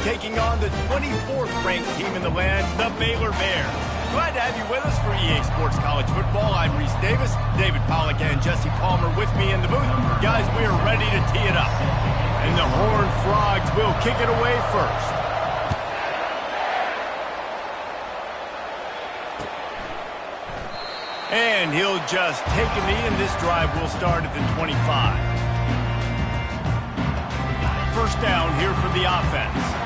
taking on the 24th ranked team in the land, the Baylor Bears. Glad to have you with us for EA Sports College Football. I'm Reese Davis, David Pollack and Jesse Palmer with me in the booth. Guys, we are ready to tee it up. And the Horned Frogs will kick it away first. And he'll just take a knee, and this drive will start at the 25. First down here for the offense.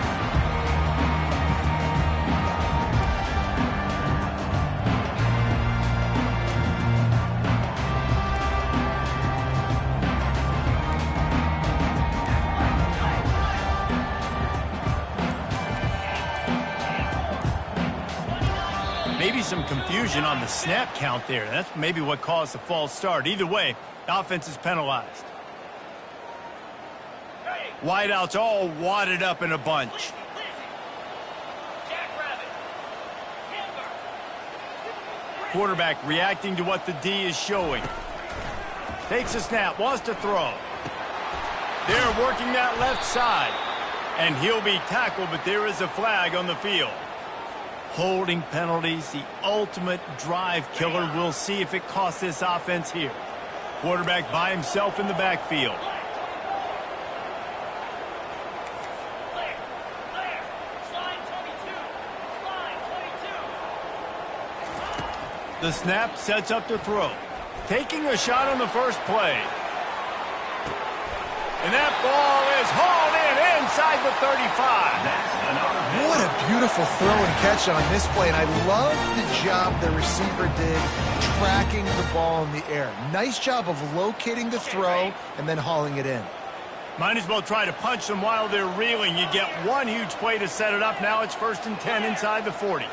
Maybe some confusion on the snap count there. That's maybe what caused the false start. Either way, the offense is penalized. Wideouts all wadded up in a bunch. Quarterback reacting to what the D is showing. Takes a snap, wants to throw. They're working that left side. And he'll be tackled, but there is a flag on the field. Holding penalties, the ultimate drive killer. We'll see if it costs this offense here. Quarterback by himself in the backfield. The snap sets up to throw. Taking a shot on the first play. And that ball is hauled in inside the 35. What a beautiful throw and catch on this play. And I love the job the receiver did tracking the ball in the air. Nice job of locating the throw and then hauling it in. Might as well try to punch them while they're reeling. You get one huge play to set it up. Now it's 1st and 10 inside the 40.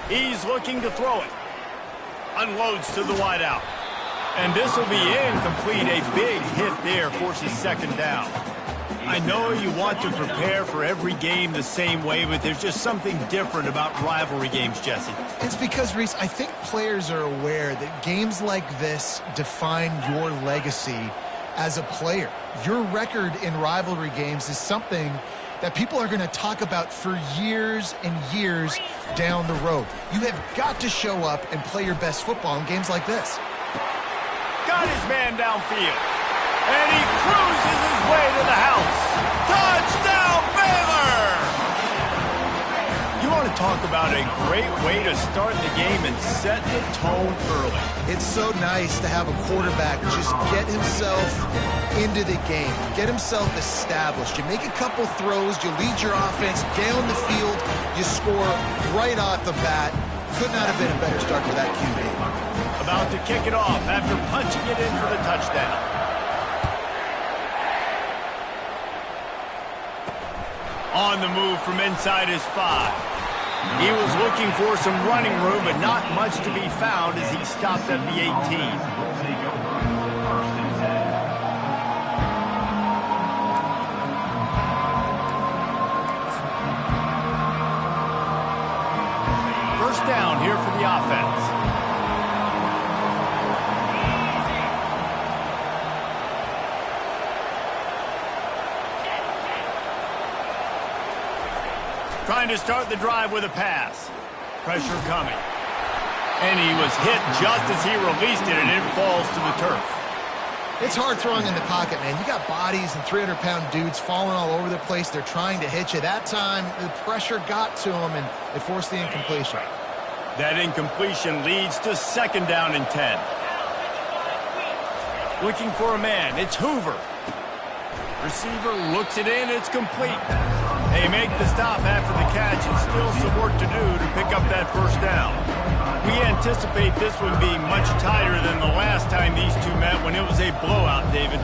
He's looking to throw it. Unloads to the wideout. And this will be incomplete. A big hit there forces second down. I know you want to prepare for every game the same way, but there's just something different about rivalry games, Jesse. It's because, Reese, I think players are aware that games like this define your legacy as a player. Your record in rivalry games is something that people are going to talk about for years and years down the road. You have got to show up and play your best football in games like this. Got his man downfield. And he cruises his way to the house. Touchdown, Baylor! You want to talk about a great way to start the game and set the tone early. It's so nice to have a quarterback just get himself into the game, get himself established. You make a couple throws, you lead your offense down the field, you score right off the bat. Could not have been a better start for that QB. About to kick it off after punching it in for the touchdown. On the move from inside his 5. He was looking for some running room, but not much to be found as he stopped at the 18. Down here for the offense. Trying to start the drive with a pass. Pressure coming. And he was hit just as he released it, and it falls to the turf. It's hard throwing in the pocket, man. You got bodies and 300-pound dudes falling all over the place. They're trying to hit you. That time, the pressure got to him, and it forced the incompletion. That incompletion leads to 2nd down and 10. Looking for a man. It's Hoover. Receiver looks it in. It's complete. They make the stop after the catch, and still some work to do to pick up that 1st down. We anticipate this one being much tighter than the last time these two met when it was a blowout, David.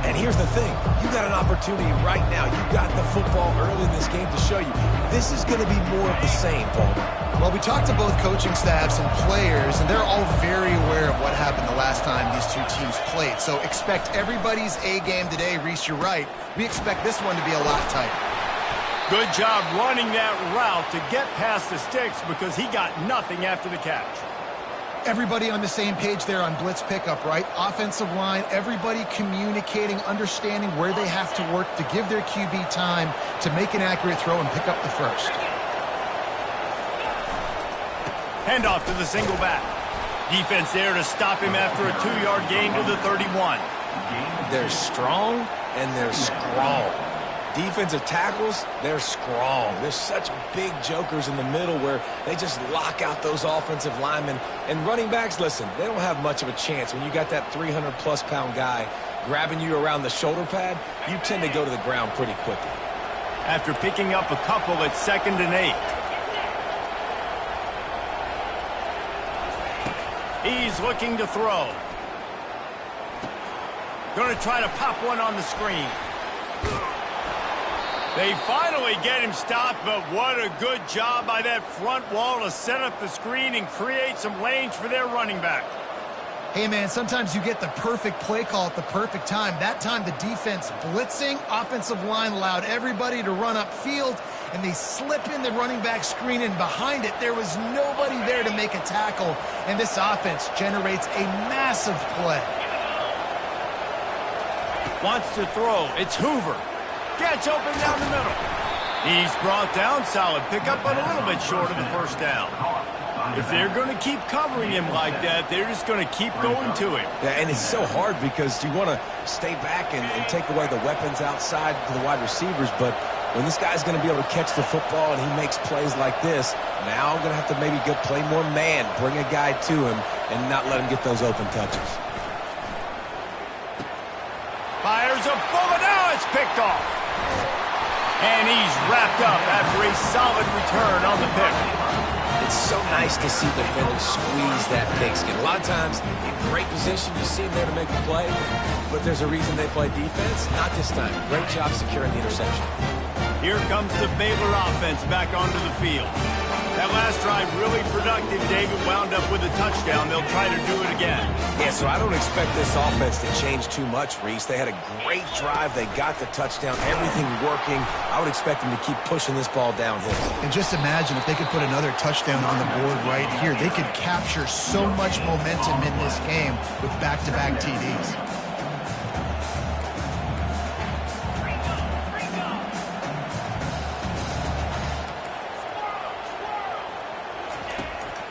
And here's the thing. You got an opportunity right now. You got the football early in this game to show you. This is going to be more of the same, Paul. Well, we talked to both coaching staffs and players, and they're all very aware of what happened the last time these two teams played. So expect everybody's A game today. Reese, you're right. We expect this one to be a lot tighter. Good job running that route to get past the sticks because he got nothing after the catch. Everybody on the same page there on blitz pickup, right? Offensive line, everybody communicating, understanding where they have to work to give their QB time to make an accurate throw and pick up the first. Handoff to the single back. Defense there to stop him after a 2-yard gain to the 31. They're strong and they're strong. Defensive tackles, they're strong. There's such big jokers in the middle where they just lock out those offensive linemen. And running backs, listen, they don't have much of a chance. When you got that 300-plus pound guy grabbing you around the shoulder pad, you tend to go to the ground pretty quickly. After picking up a couple at 2nd and 8. He's looking to throw. Going to try to pop one on the screen. They finally get him stopped, but what a good job by that front wall to set up the screen and create some lanes for their running back. Hey, man, sometimes you get the perfect play call at the perfect time. That time the defense blitzing, offensive line allowed everybody to run upfield, and they slip in the running back screen, and behind it there was nobody there to make a tackle, and this offense generates a massive play. Wants to throw. It's Hoover. Gets open down the middle. He's brought down. Solid pickup, but a little bit short of the first down. If they're going to keep covering him like that, they're just going to keep going to him. Yeah, and it's so hard because you want to stay back and take away the weapons outside to the wide receivers, but when this guy's going to be able to catch the football and he makes plays like this, now I'm going to have to maybe go play more man, bring a guy to him, and not let him get those open touches. Fires a bullet. Now it's picked off. And he's wrapped up after a solid return on the pick. It's so nice to see defenders squeeze that pigskin. A lot of times, in great position, you see them there to make a play, but there's a reason they play defense. Not this time. Great job securing the interception. Here comes the Baylor offense back onto the field. That last drive really productive. David wound up with a touchdown. They'll try to do it again. Yeah, so I don't expect this offense to change too much, Reese. They had a great drive. They got the touchdown. Everything working. I would expect them to keep pushing this ball downhill. And just imagine if they could put another touchdown on the board right here. They could capture so much momentum in this game with back-to-back TDs.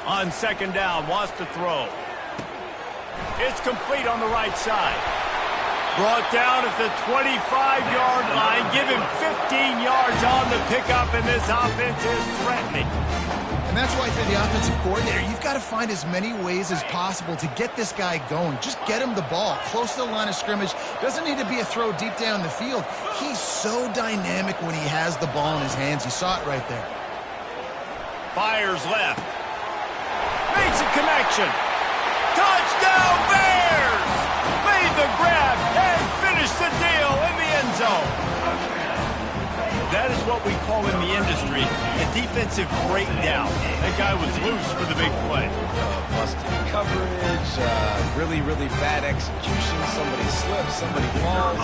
On 2nd down, wants to throw. It's complete on the right side. Brought down at the 25-yard line. Give him 15 yards on the pickup, and this offense is threatening. And that's why, for the offensive coordinator, you've got to find as many ways as possible to get this guy going. Just get him the ball close to the line of scrimmage. Doesn't need to be a throw deep down the field. He's so dynamic when he has the ball in his hands. You saw it right there. Fires left. Makes a connection. Touchdown Bears! Made the grab and finished the deal in the end zone. That is what we call in the industry a defensive breakdown. That guy was loose for the big play. Busted coverage, really, really bad execution. Somebody slips, somebody falls.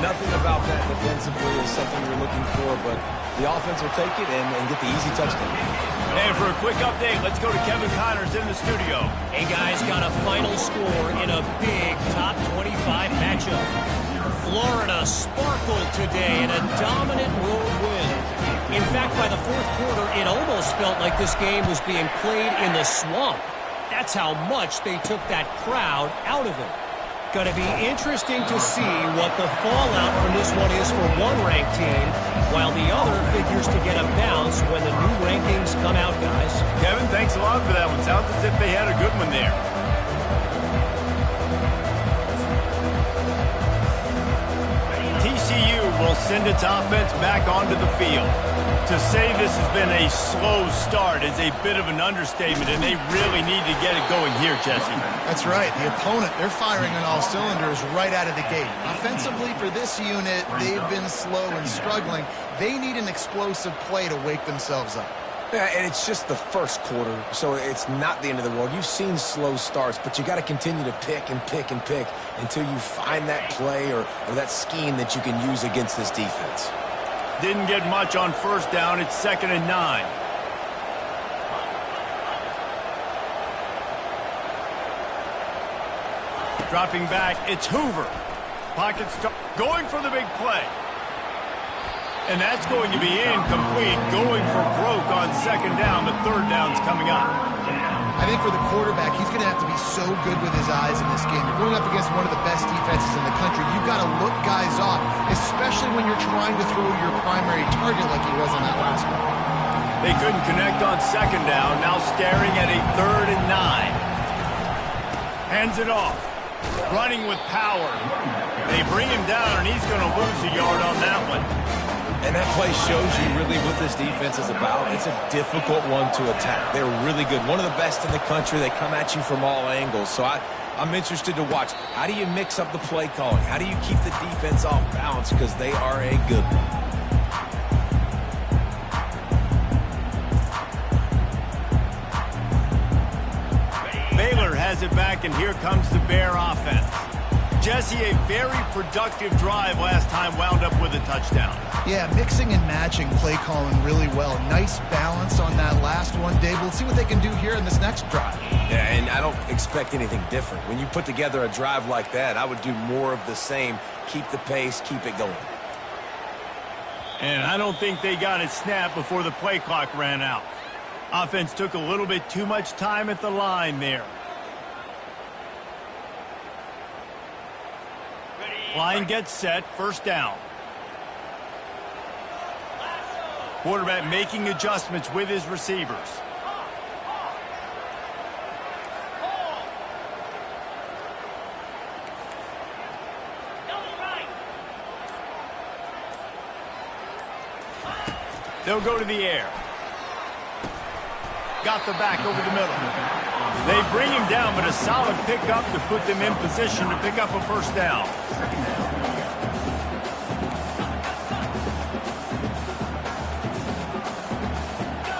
Nothing about that defensively is something you're looking for, but the offense will take it and get the easy touchdown. And for a quick update, let's go to Kevin Connors in the studio. Hey, guys, got a final score in a big top 25 matchup. Florida sparkled today in a dominant road win. In fact, by the fourth quarter, it almost felt like this game was being played in the swamp. That's how much they took that crowd out of it. Going to be interesting to see what the fallout from this one is for one ranked team, while the other figures to get a bounce when the new rankings come out, guys. Kevin, thanks a lot for that one. Sounds as if they had a good one there. TCU will send its offense back onto the field. To say this has been a slow start is a bit of an understatement, and they really need to get it going here, Jesse. That's right. The opponent, they're firing on all cylinders right out of the gate. Offensively, for this unit, they've been slow and struggling. They need an explosive play to wake themselves up. Yeah, and it's just the first quarter, so it's not the end of the world. You've seen slow starts, but you got to continue to pick and pick and pick until you find that play or that scheme that you can use against this defense. Didn't get much on first down. It's 2nd and 9. Dropping back, it's Hoover. Pocket start, going for the big play. And that's going to be incomplete, going for broke on second down, but third down's coming up. I think for the quarterback, he's going to have to be so good with his eyes in this game. You're going up against one of the best defenses in the country. You've got to look guys off, especially when you're trying to throw your primary target like he was on that last one. They couldn't connect on second down, now staring at a 3rd and 9. Hands it off. Running with power. They bring him down, and he's going to lose a yard on that one. And that play shows you really what this defense is about. It's a difficult one to attack. They're really good. One of the best in the country. They come at you from all angles. So I'm interested to watch. How do you mix up the play calling? How do you keep the defense off balance? Because they are a good one. Baylor has it back, and here comes the Bear offense. Jesse, a very productive drive last time, wound up with a touchdown. Yeah, mixing and matching play calling really well. Nice balance on that last one, Dave. We'll see what they can do here in this next drive. Yeah, and I don't expect anything different. When you put together a drive like that, I would do more of the same. Keep the pace, keep it going. And I don't think they got it snapped before the play clock ran out. Offense took a little bit too much time at the line there. Line gets set, first down. Quarterback making adjustments with his receivers. They'll go to the air. Got the back over the middle. They bring him down, but a solid pickup to put them in position to pick up a first down.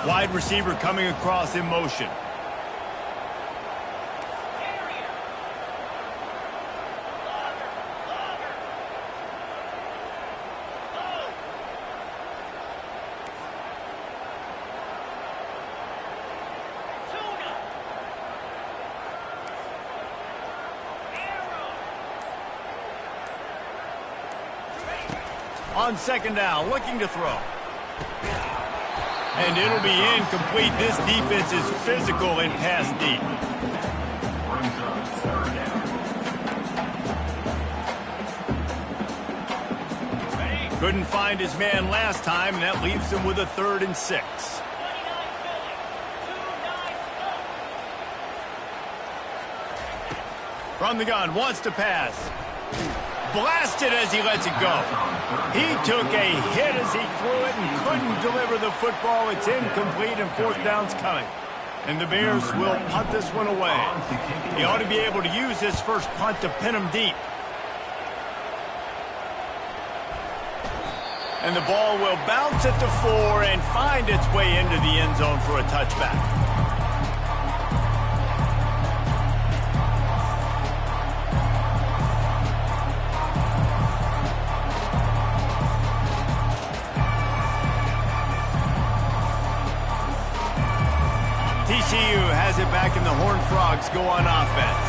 Wide receiver coming across in motion. On second down, looking to throw. And it'll be incomplete. This defense is physical and pass deep. Couldn't find his man last time, and that leaves him with a 3rd and 6. From the gun, wants to pass. Blasted as he lets it go. He took a hit as he threw it and couldn't deliver the football. It's incomplete, and fourth down's coming. And the Bears will punt this one away. He ought to be able to use this first punt to pin him deep. And the ball will bounce at the 4 and find its way into the end zone for a touchback. TCU has it back, and the Horned Frogs go on offense.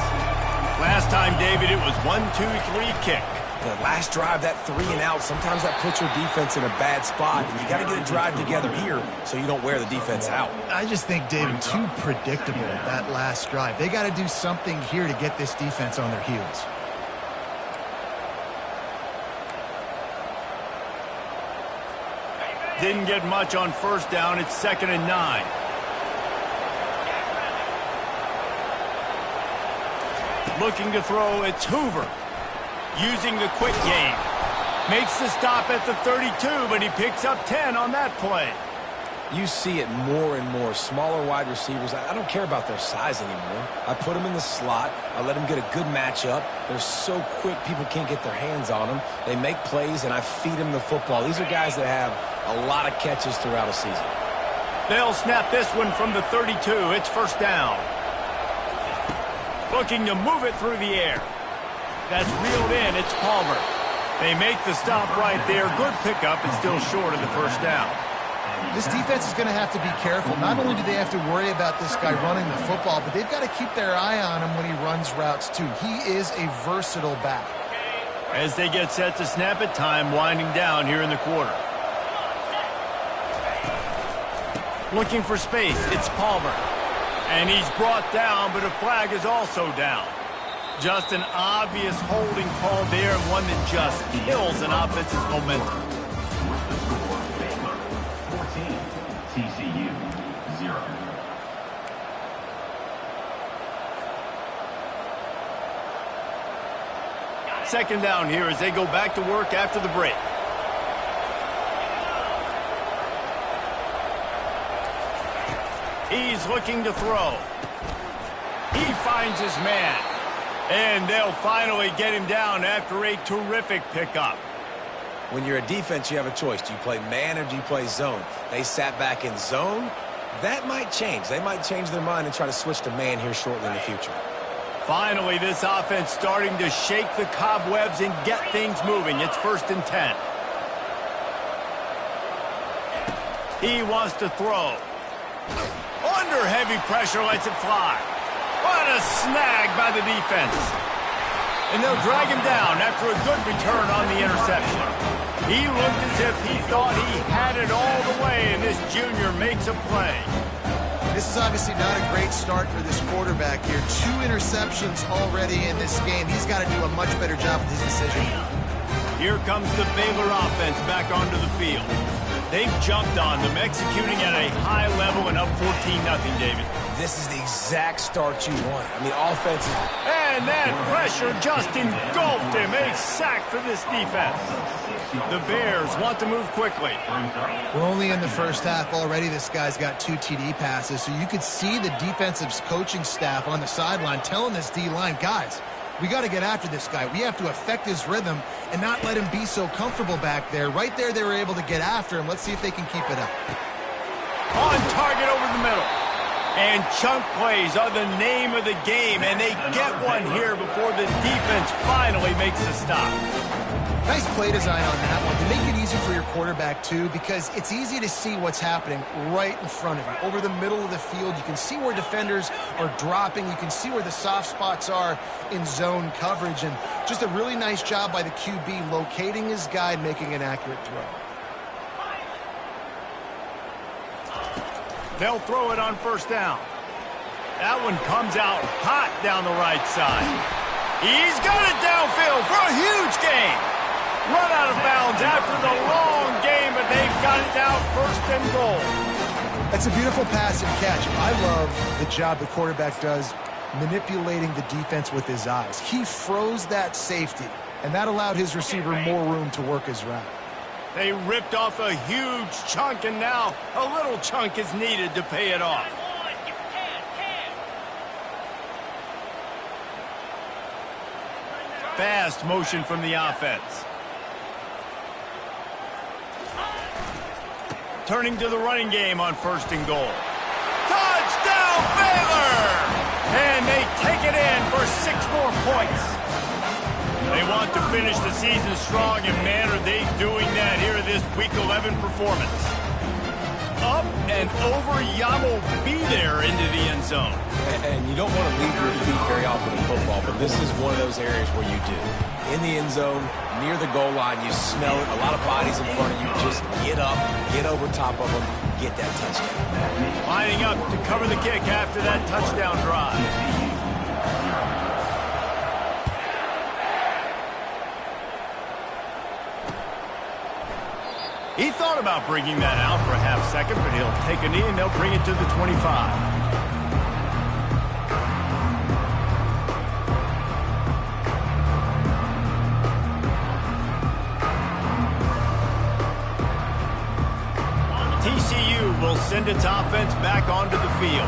Last time, David, it was 1-2-3 kick. The last drive, that 3 and out, sometimes that puts your defense in a bad spot, and you got to get a drive together here so you don't wear the defense out. I just think, David, too predictable, that last drive. They got to do something here to get this defense on their heels. Didn't get much on first down. It's 2nd and 9. Looking to throw, it's Hoover. Using the quick game. Makes the stop at the 32, but he picks up 10 on that play. You see it more and more. Smaller wide receivers, I don't care about their size anymore. I put them in the slot. I let them get a good matchup. They're so quick, people can't get their hands on them. They make plays, and I feed them the football. These are guys that have a lot of catches throughout a season. They'll snap this one from the 32. It's first down. Looking to move it through the air. That's reeled in. It's Palmer. They make the stop right there. Good pickup and still short of the first down. This defense is going to have to be careful. Not only do they have to worry about this guy running the football, but they've got to keep their eye on him when he runs routes too. He is a versatile back. As they get set to snap it, time winding down here in the quarter. Looking for space, it's Palmer. And he's brought down, but a flag is also down. Just an obvious holding call there, and one that just kills an offense's momentum. TCU 0. Second down here as they go back to work after the break. He's looking to throw. He finds his man. And they'll finally get him down after a terrific pickup. When you're a defense, you have a choice. Do you play man or do you play zone? They sat back in zone. That might change. They might change their mind and try to switch to man here shortly in the future. Finally, this offense starting to shake the cobwebs and get things moving. It's 1st and 10. He wants to throw. Under heavy pressure, lets it fly. What a snag by the defense. And they'll drag him down after a good return on the interception. He looked as if he thought he had it all the way, and this junior makes a play. This is obviously not a great start for this quarterback here. 2 interceptions already in this game. He's got to do a much better job with his decision. Here comes the Baylor offense back onto the field. They've jumped on them, executing at a high level and up 14-0, David. This is the exact start you want. I mean, offense is... And that pressure just engulfed him. A sack for this defense. The Bears want to move quickly. We're only in the first half already. This guy's got 2 TD passes, so you could see the defensive coaching staff on the sideline telling this D-line, guys, we got to get after this guy. We have to affect his rhythm and not let him be so comfortable back there. Right there, they were able to get after him. Let's see if they can keep it up. On target over the middle. And chunk plays are the name of the game, and they get one here before the defense finally makes a stop. Nice play design on that one to make it easy for your quarterback, too, because it's easy to see what's happening right in front of you. Over the middle of the field, you can see where defenders are dropping. You can see where the soft spots are in zone coverage. And just a really nice job by the QB locating his guy and making an accurate throw. They'll throw it on 1st down. That one comes out hot down the right side. He's got it downfield for a huge gain. Run out of bounds after the long game, but they've got it down 1st and goal. That's a beautiful pass and catch. I love the job the quarterback does manipulating the defense with his eyes. He froze that safety, and that allowed his receiver more room to work his route. They ripped off a huge chunk, and now a little chunk is needed to pay it off. Fast motion from the offense. Turning to the running game on 1st and goal. Touchdown, Baylor! And they take it in for 6 more points. They want to finish the season strong, and man, are they doing that here in this Week 11 performance. Up and over, Yamo be there into the end zone. And you don't want to leave your feet very often in football, but this is one of those areas where you do. In the end zone, near the goal line, you smell it. A lot of bodies in front of you. Just get up, get over top of them, get that touchdown. Lining up to cover the kick after that touchdown drive. He thought about bringing that out for a half second, but he'll take a knee and they'll bring it to the 25. TCU will send its offense back onto the field.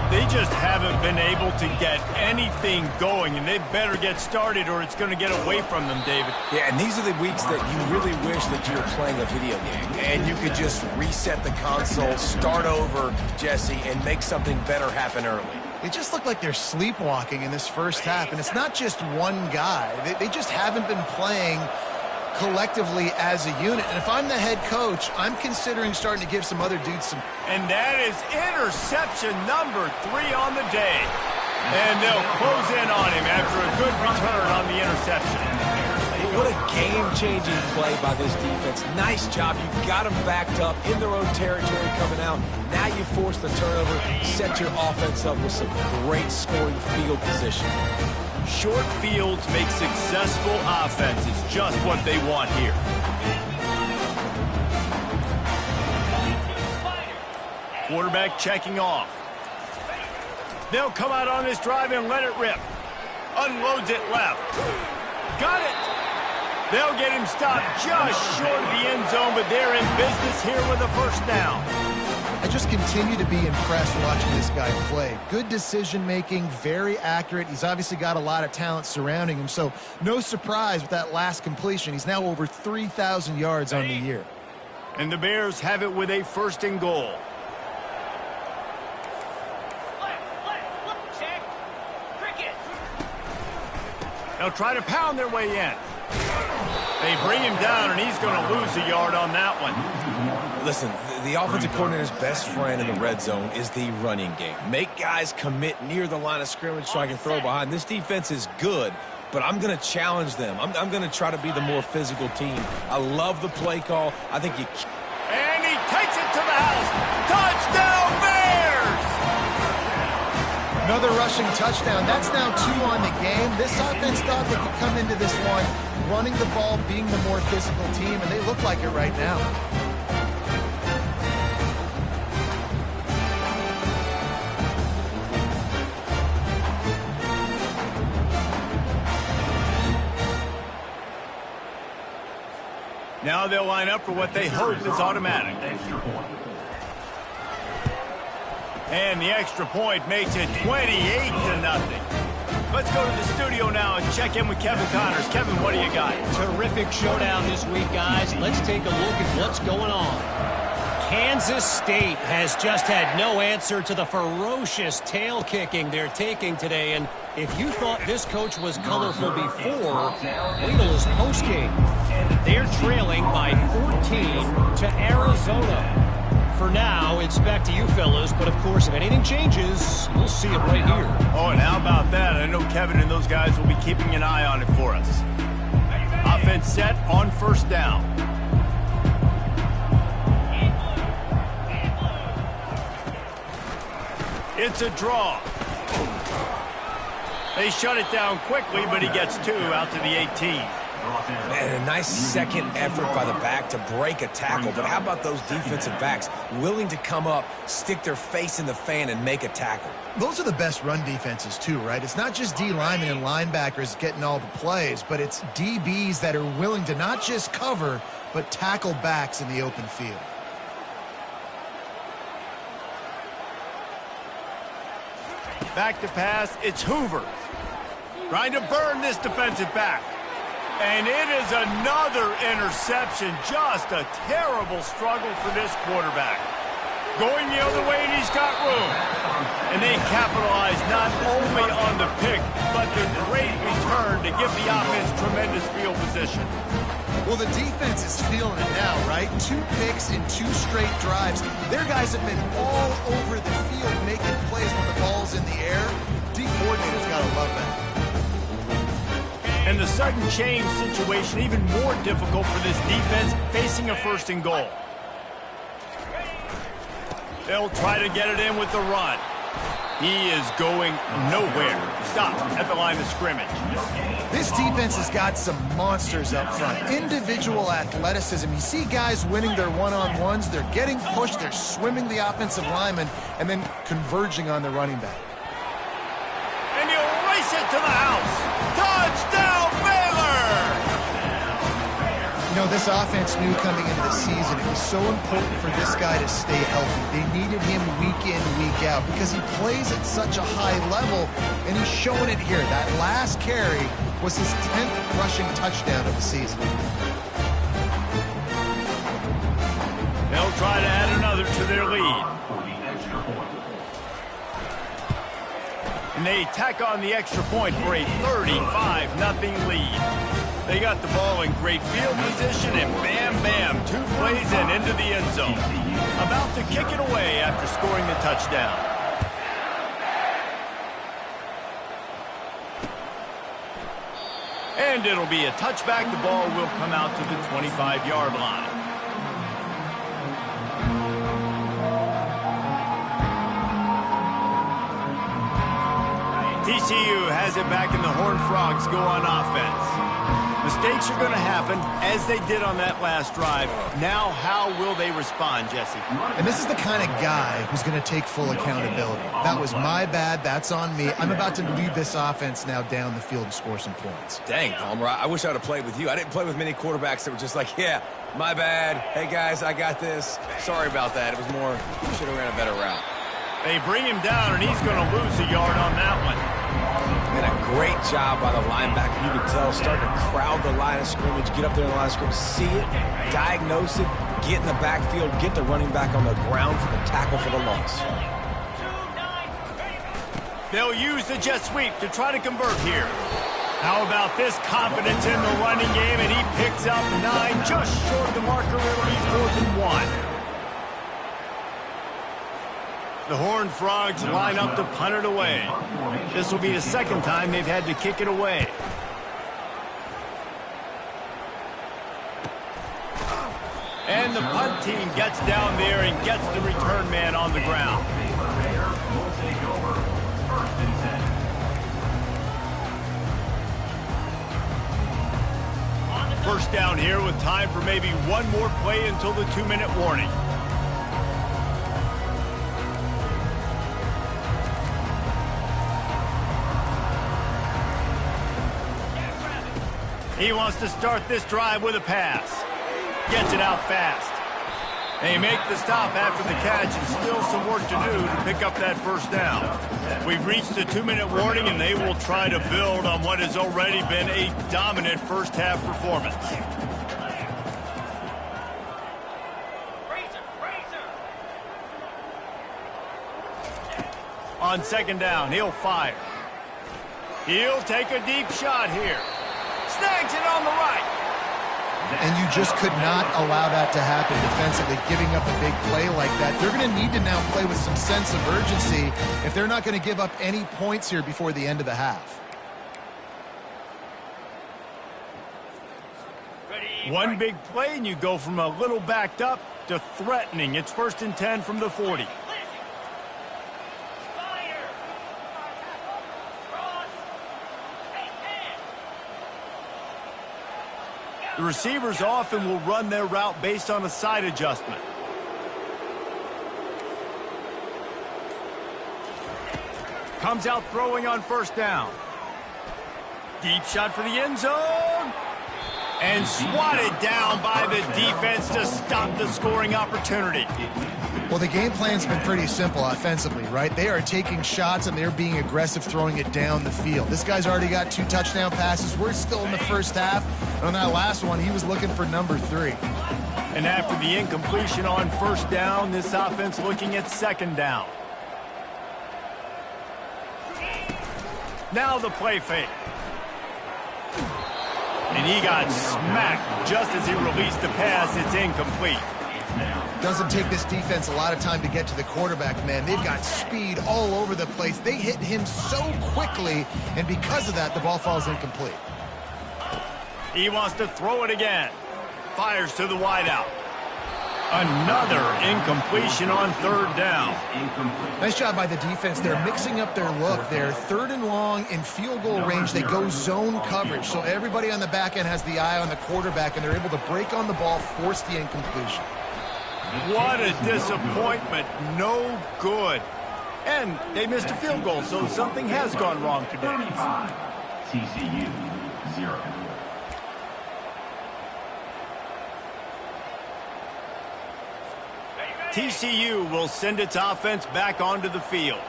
They just haven't been able to get anything going, and they better get started or it's going to get away from them, David. Yeah, and these are the weeks that you really wish that you were playing a video game, and you could just reset the console, start over, Jesse, and make something better happen early. They just look like they're sleepwalking in this first half, and it's not just one guy. They just haven't been playing collectively as a unit. And if I'm the head coach, I'm considering starting to give some other dudes some. And that is interception number 3 on the day. And they'll close in on him after a good return on the interception. What a game-changing play by this defense. Nice job. You got them backed up in their own territory coming out. Now you force the turnover, set your offense up with some great scoring field position. Short fields make successful offenses just what they want here. Quarterback checking off. They'll come out on this drive and let it rip. Unloads it left. Got it. They'll get him stopped just short of the end zone, but they're in business here with a first down. I just continue to be impressed watching this guy play. Good decision-making, very accurate. He's obviously got a lot of talent surrounding him, so no surprise with that last completion. He's now over 3,000 yards on the year. And the Bears have it with a 1st and goal. They'll try to pound their way in. They bring him down, and he's going to lose a yard on that one. Listen, the offensive coordinator's best friend in the red zone is the running game. Make guys commit near the line of scrimmage so I can throw behind. This defense is good, but I'm going to challenge them. I'm going to try to be the more physical team. I love the play call. I think you... And he takes it to the house. Touchdown, Bears! Another rushing touchdown. That's now 2 on the game. This offense thought they could come into this one running the ball, being the more physical team, and they look like it right now. Now they'll line up for what they hope is automatic. And the extra point makes it 28-0. Let's go to the studio now and check in with Kevin Connors. Kevin, what do you got? Terrific showdown this week, guys. Let's take a look at what's going on. Kansas State has just had no answer to the ferocious tail kicking they're taking today. And if you thought this coach was colorful before, wait till his postgame. They're trailing by 14 to Arizona. For now, it's back to you fellas, but of course, if anything changes, we'll see it right here. Oh, and how about that? I know Kevin and those guys will be keeping an eye on it for us. Offense set on 1st down. It's a draw. They shut it down quickly, but he gets 2 out to the 18. And a nice second effort by the back to break a tackle. But how about those defensive backs willing to come up, stick their face in the fan, and make a tackle? Those are the best run defenses too, right? It's not just D linemen and linebackers getting all the plays, but it's DBs that are willing to not just cover, but tackle backs in the open field. Back to pass, it's Hoover. Trying to burn this defensive back. And it is another interception. Just a terrible struggle for this quarterback. Going the other way, and he's got room. And they capitalize not only on the pick, but the great return to give the offense tremendous field position. Well, the defense is feeling it now, right? 2 picks in 2 straight drives. Their guys have been all over the field making plays when the ball's in the air. D coordinator's got to love that. And the sudden change situation even more difficult for this defense facing a 1st and goal. They'll try to get it in with the run. He is going nowhere. Stop at the line of scrimmage. This defense has got some monsters up front. Individual athleticism. You see guys winning their one-on-ones. They're getting pushed. They're swimming the offensive lineman and then converging on the running back. And he'll race it to the house. Touchdown, Baylor! You know, this offense knew coming into the season it was so important for this guy to stay healthy. They needed him week in, week out because he plays at such a high level, and he's showing it here. That last carry was his 10th rushing touchdown of the season. They'll try to add another to their lead. And they tack on the extra point for a 35-0 lead. They got the ball in great field position, and bam, bam, 2 plays and into the end zone. About to kick it away after scoring the touchdown. And it'll be a touchback. The ball will come out to the 25-yard line. TCU has it back, and the Horned Frogs go on offense. Mistakes are going to happen, as they did on that last drive. Now, how will they respond, Jesse? And this is the kind of guy who's going to take full accountability. That was my bad. That's on me. I'm about to lead this offense now down the field and score some points. Dang, Palmer, I wish I would have played with you. I didn't play with many quarterbacks that were just like, yeah, my bad. Hey, guys, I got this. Sorry about that. It was more, should have ran a better route. They bring him down, and he's going to lose a yard on that one. And a great job by the linebacker. You can tell, starting to crowd the line of scrimmage, get up there in the line of scrimmage, see it, diagnose it, get in the backfield, get the running back on the ground for the tackle for the loss. They'll use the jet sweep to try to convert here. How about this confidence in the running game, and he picks up 9, just short of the marker. It'll be 4th and 1. The Horned Frogs line up to punt it away. This will be the second time they've had to kick it away. And the punt team gets down there and gets the return man on the ground. First down here with time for maybe one more play until the 2-minute warning. He wants to start this drive with a pass. Gets it out fast. They make the stop after the catch, and still some work to do to pick up that first down. We've reached the 2-minute warning, and they will try to build on what has already been a dominant first-half performance. On second down, he'll fire. He'll take a deep shot here. Snags it on the right. And you just could not allow that to happen defensively, giving up a big play like that. They're going to need to now play with some sense of urgency if they're not going to give up any points here before the end of the half. One big play, and you go from a little backed up to threatening. It's 1st and 10 from the 40. The receivers often will run their route based on a side adjustment. Comes out throwing on first down. Deep shot for the end zone. And swatted down by the defense to stop the scoring opportunity. Well, the game plan's been pretty simple offensively, right? They are taking shots, and they're being aggressive, throwing it down the field. This guy's already got 2 touchdown passes. We're still in the first half. And on that last one, he was looking for number 3. And after the incompletion on first down, this offense looking at second down. Now the play fake. And he got smacked just as he released the pass. It's incomplete. Doesn't take this defense a lot of time to get to the quarterback, man. They've got speed all over the place. They hit him so quickly, and because of that, the ball falls incomplete. He wants to throw it again. Fires to the wideout. Another incompletion on third down. Nice job by the defense. They're mixing up their look. They're 3rd and long in field goal range. They go zone coverage, so everybody on the back end has the eye on the quarterback, and they're able to break on the ball, force the incompletion. What a disappointment. No good. And they missed a field goal, so something has gone wrong today. TCU 0. TCU will send its offense back onto the field.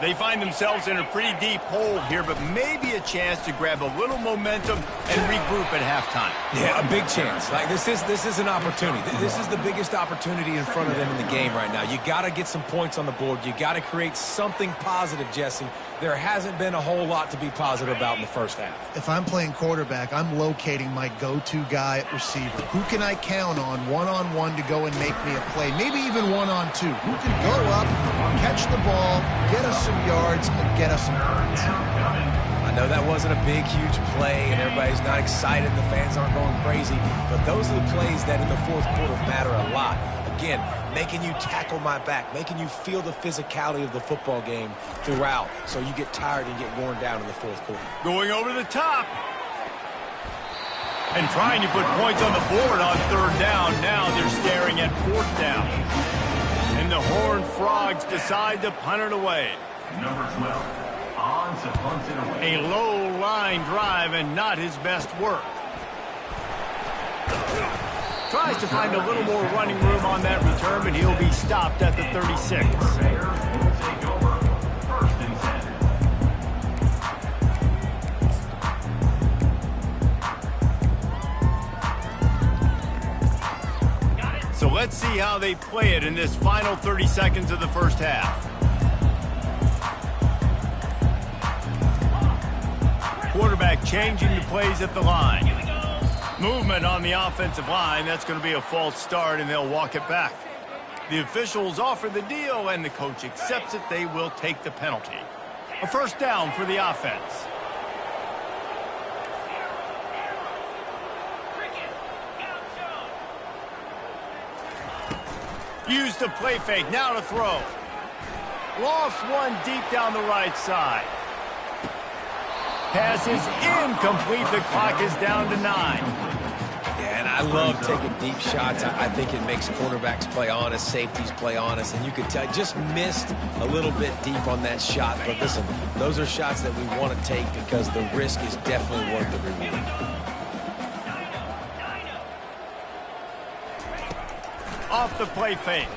They find themselves in a pretty deep hole here, but maybe a chance to grab a little momentum and regroup at halftime. Yeah, a big chance. Like this is an opportunity. This is the biggest opportunity in front of them in the game right now. You got to get some points on the board. You got to create something positive, Jesse. There hasn't been a whole lot to be positive about in the first half. If I'm playing quarterback, I'm locating my go-to guy at receiver. Who can I count on one-on-one to go and make me a play? Maybe even one-on-two. Who can go up, catch the ball, get us some yards, and get us some points? I know that wasn't a big, huge play, and everybody's not excited. The fans aren't going crazy. But those are the plays that in the fourth quarter matter a lot. Again, making you tackle my back, making you feel the physicality of the football game throughout so you get tired and get worn down in the fourth quarter. Going over the top. And trying to put points on the board on third down. Now they're staring at fourth down. And the Horned Frogs decide to punt it away. Number 12, on to punt it away. A low line drive and not his best work. Tries to find a little more running room on that return, but he'll be stopped at the 36. Bears will take over. First and 10. So let's see how they play it in this final 30 seconds of the first half. Quarterback changing the plays at the line. Movement on the offensive line. That's going to be a false start, and they'll walk it back. The officials offer the deal, and the coach accepts it. They will take the penalty. A first down for the offense. Use the play fake. Now to throw. Lost one deep down the right side. Pass is incomplete. The clock is down to 9. Yeah, and I love taking deep shots. I think it makes quarterbacks play honest, safeties play honest, and you could tell just missed a little bit deep on that shot. But listen, those are shots that we want to take because the risk is definitely worth the reward. Off the play fake.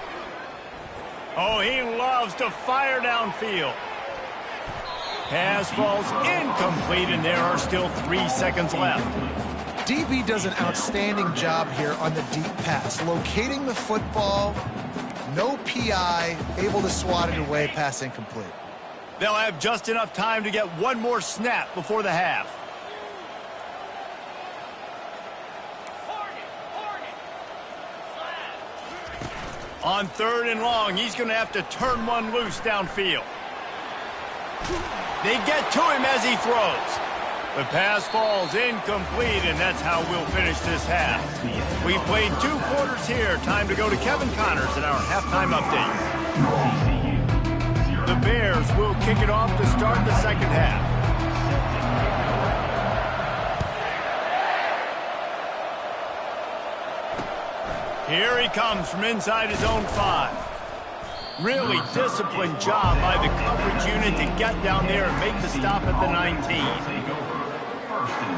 Oh, he loves to fire downfield. Pass falls incomplete, and there are still 3 seconds left. DB does an outstanding job here on the deep pass, locating the football, no PI, able to swat it away, pass incomplete. They'll have just enough time to get one more snap before the half. On third and long, he's going to have to turn one loose downfield. They get to him as he throws. The pass falls incomplete, and that's how we'll finish this half. We've played 2 quarters here. Time to go to Kevin Connors in our halftime update. The Bears will kick it off to start the second half. Here he comes from inside his own 5. Really disciplined job by the coverage unit to get down there and make the stop at the 19. Take over. First and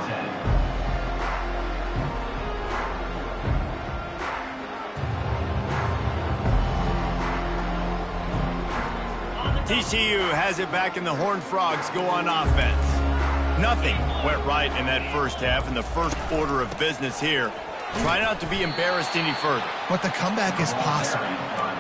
10. TCU has it back, and the Horned Frogs go on offense. Nothing went right in that first half, in the first order of business here. Try not to be embarrassed any further. But the comeback is possible.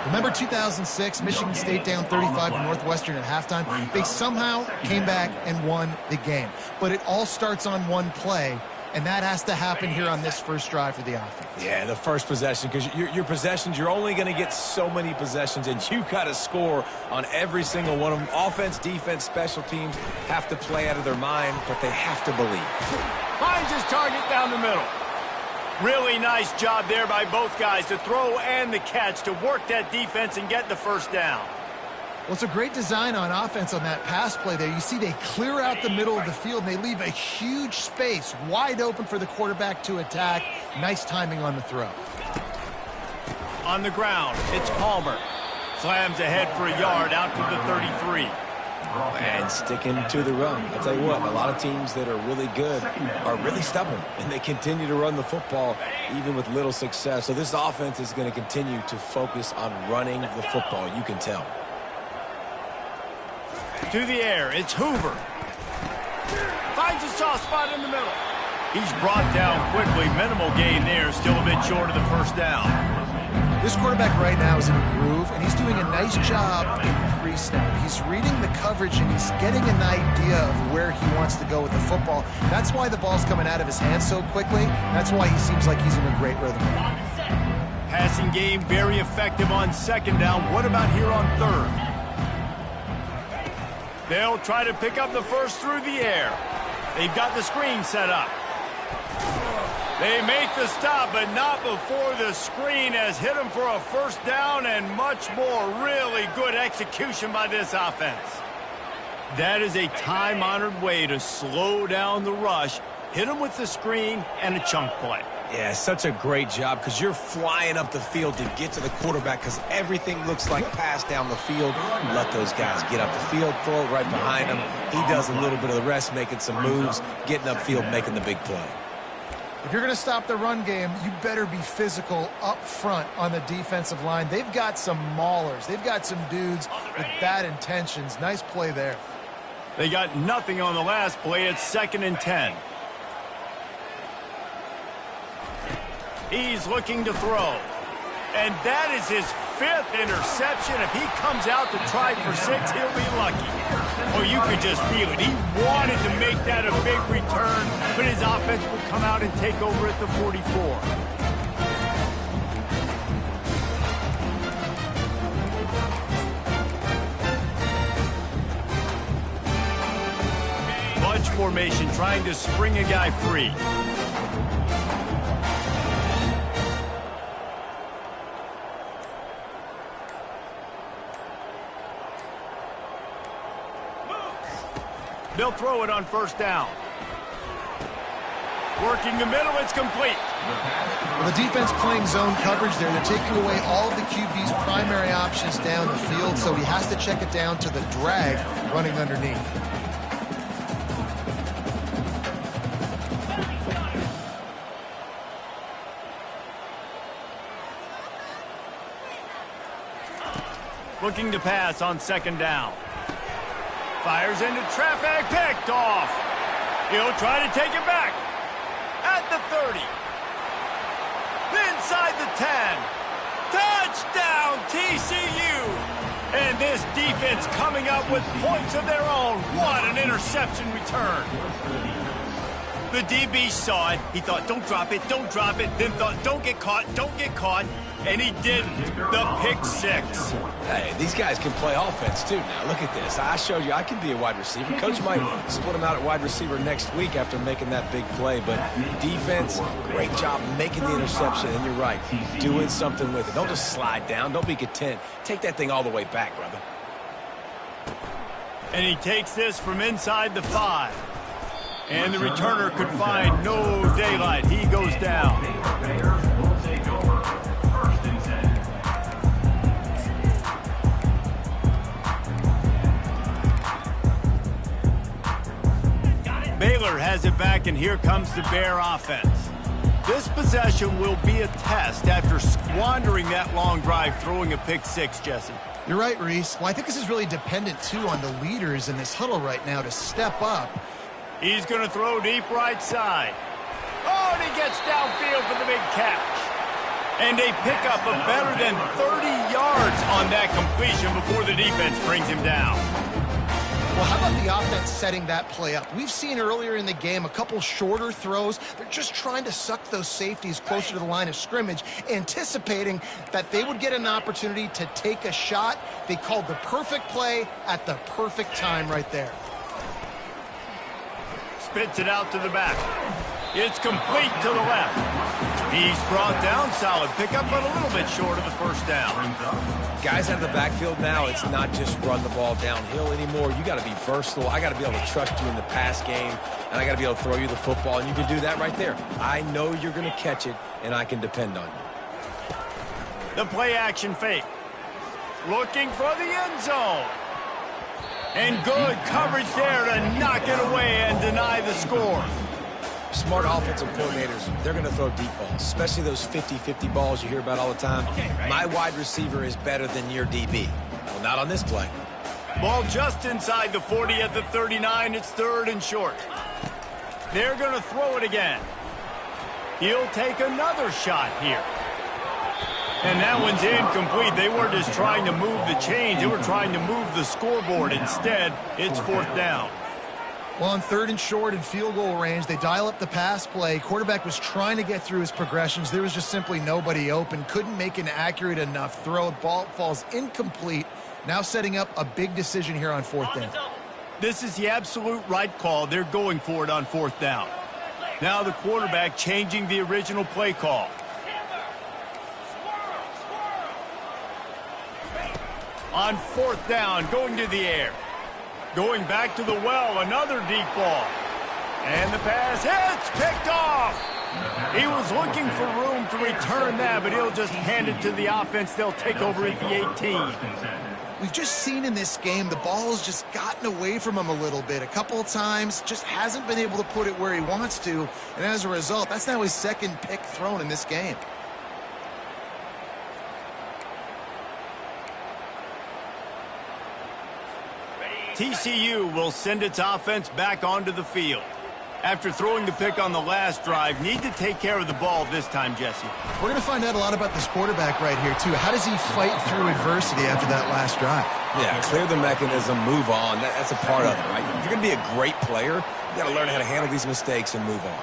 Remember 2006, Michigan State down 35 to Northwestern at halftime? They somehow came back and won the game. But it all starts on one play, and that has to happen here on this first drive for the offense. Yeah, the first possession, because your possessions, you're only going to get so many possessions, and you got to score on every single one of them. Offense, defense, special teams have to play out of their mind, but they have to believe. Finds his target down the middle. Really nice job there by both guys to throw and the catch to work that defense and get the first down. Well, it's a great design on offense on that pass play there. You see they clear out the middle of the field, and they leave a huge space wide open for the quarterback to attack. Nice timing on the throw. On the ground, it's Palmer. Slams ahead for a yard out to the 33. And sticking to the run. I'll tell you what, a lot of teams that are really good are really stubborn, and they continue to run the football even with little success. So this offense is going to continue to focus on running the football. You can tell. To the air, it's Hoover. Finds a soft spot in the middle. He's brought down quickly. Minimal gain there, still a bit short of the first down. This quarterback right now is in a groove, and he's doing a nice job in pre-snap. He's reading the coverage, and he's getting an idea of where he wants to go with the football. That's why the ball's coming out of his hands so quickly. That's why he seems like he's in a great rhythm. Passing game very effective on second down. What about here on third? They'll try to pick up the first through the air. They've got the screen set up. They make the stop, but not before the screen has hit them for a first down and much more. Really good execution by this offense. That is a time-honored way to slow down the rush, hit them with the screen, and a chunk play. Yeah, such a great job because you're flying up the field to get to the quarterback because everything looks like pass down the field. Let those guys get up the field, throw it right behind him. He does a little bit of the rest, making some moves, getting upfield, making the big play. If you're going to stop the run game, you better be physical up front on the defensive line. They've got some maulers. They've got some dudes with bad intentions. Nice play there. They got nothing on the last play. It's 2nd and 10. He's looking to throw. And that is his 5th interception. If he comes out to try for 6, he'll be lucky. Or you could just feel it. He wanted to make that a big return, but his offense will come out and take over at the 44. Bunch formation trying to spring a guy free. They'll throw it on first down. Working the middle, it's complete. Well, the defense playing zone coverage there. They're taking away all of the QB's primary options down the field, so he has to check it down to the drag running underneath. Looking to pass on second down. Fires into traffic, picked off. He'll try to take it back. At the 30. Inside the 10. Touchdown, TCU. And this defense coming up with points of their own. What an interception return. The DB saw it. He thought, don't drop it, don't drop it. Then thought, don't get caught, don't get caught. And he didn't. The pick 6. Hey, these guys can play offense, too. Now, look at this. I showed you I can be a wide receiver. Coach might split him out at wide receiver next week after making that big play. But defense, great job making the interception. And you're right, doing something with it. Don't just slide down. Don't be content. Take that thing all the way back, brother. And he takes this from inside the 5. And the returner could find no daylight. He goes down. Baylor has it back, and here comes the Bear offense. This possession will be a test after squandering that long drive, throwing a pick 6, Jesse. You're right, Reese. Well, I think this is really dependent, too, on the leaders in this huddle right now to step up. He's going to throw deep right side. Oh, and he gets downfield for the big catch. And they pick up a better than 30 yards on that completion before the defense brings him down. Well, how about the offense setting that play up? We've seen earlier in the game a couple shorter throws. They're just trying to suck those safeties closer to the line of scrimmage, anticipating that they would get an opportunity to take a shot. They called the perfect play at the perfect time right there. Spits it out to the back. It's complete to the left. He's brought down, solid pickup, but a little bit short of the first down. Guys out of the backfield now, it's not just run the ball downhill anymore. You got to be versatile. I got to be able to trust you in the pass game, and I got to be able to throw you the football, and you can do that right there. I know you're going to catch it, and I can depend on you. The play action fake. Looking for the end zone. And good coverage there to knock it away and deny the score. Smart offensive coordinators, they're going to throw deep balls, especially those 50-50 balls you hear about all the time. My wide receiver is better than your DB. Well, not on this play. Ball just inside the 40 at the 39. It's 3rd and short. They're going to throw it again. He'll take another shot here. And that one's incomplete. They weren't just trying to move the chains. They were trying to move the scoreboard. Instead, it's 4th down. Well, on 3rd and short and field goal range, they dial up the pass play. Quarterback was trying to get through his progressions. There was just simply nobody open. Couldn't make an accurate enough throw. Ball falls incomplete. Now setting up a big decision here on 4th down. This is the absolute right call. They're going for it on 4th down. Now the quarterback changing the original play call. On 4th down, going to the air. Going back to the well, another deep ball. And the pass hits, picked off. He was looking for room to return that, but he'll just hand it to the offense. They'll take over at the 18. We've just seen in this game the ball's just gotten away from him a little bit. A couple of times, just hasn't been able to put it where he wants to. And as a result, that's now his 2nd pick thrown in this game. TCU will send its offense back onto the field. After throwing the pick on the last drive, need to take care of the ball this time, Jesse. We're going to find out a lot about this quarterback right here, too. How does he fight through adversity after that last drive? Yeah, clear the mechanism, move on. That's a part of it, right? If you're going to be a great player, you got to learn how to handle these mistakes and move on.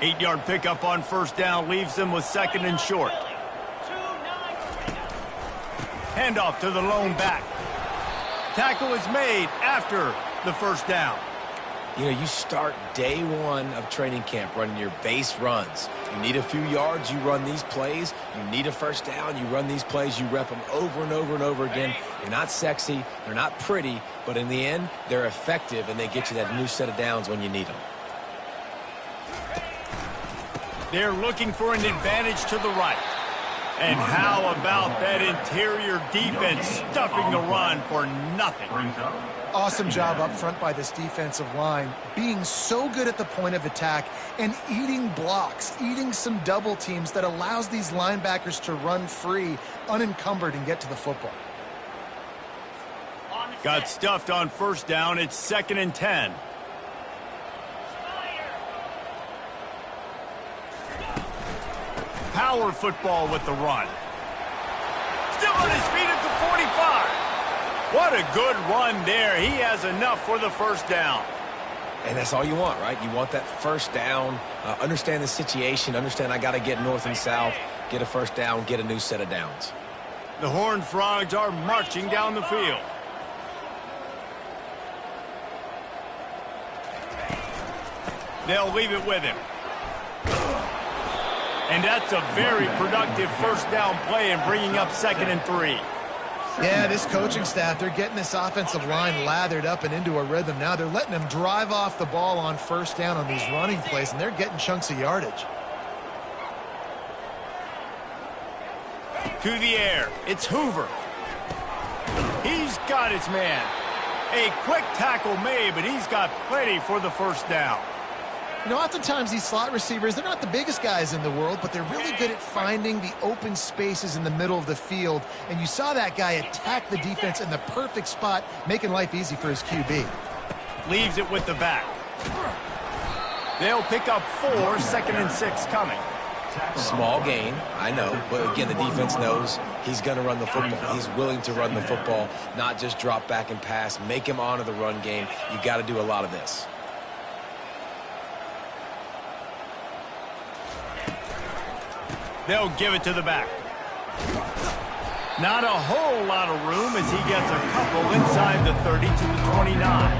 8-yard pickup on 1st down leaves them with 2nd and short. Handoff to the lone back. Tackle is made after the 1st down. You know, you start day 1 of training camp running your base runs. You need a few yards, you run these plays. You need a 1st down, you run these plays. You rep them over and over and over again. They're not sexy, they're not pretty, but in the end, they're effective, and they get you that new set of downs when you need them. They're looking for an advantage to the right. And how about that interior defense stuffing the run for nothing? Awesome job up front by this defensive line, being so good at the point of attack and eating blocks, eating some double teams that allows these linebackers to run free, unencumbered, and get to the football. Got stuffed on 1st down. It's 2nd and 10. Power football with the run. Still on his feet at the 45. What a good run there. He has enough for the 1st down. And that's all you want, right? You want that 1st down, understand the situation, understand I got to get north and south, get a 1st down, get a new set of downs. The Horned Frogs are marching down the field. They'll leave it with him. And that's a very productive 1st down play and bringing up 2nd and 3. Yeah, this coaching staff, they're getting this offensive line lathered up and into a rhythm now. They're letting them drive off the ball on 1st down on these running plays, and they're getting chunks of yardage. To the air, it's Hoover. He's got his man. A quick tackle made, but he's got plenty for the 1st down. You know, oftentimes these slot receivers, they're not the biggest guys in the world, but they're really good at finding the open spaces in the middle of the field. And you saw that guy attack the defense in the perfect spot, making life easy for his QB. Leaves it with the back. They'll pick up 4, 2nd and 6 coming. Small gain, I know, but again, the defense knows he's going to run the football. He's willing to run the football, not just drop back and pass, make him honor the run game. You got to do a lot of this. They'll give it to the back. Not a whole lot of room as he gets a couple inside the 30 to the 29.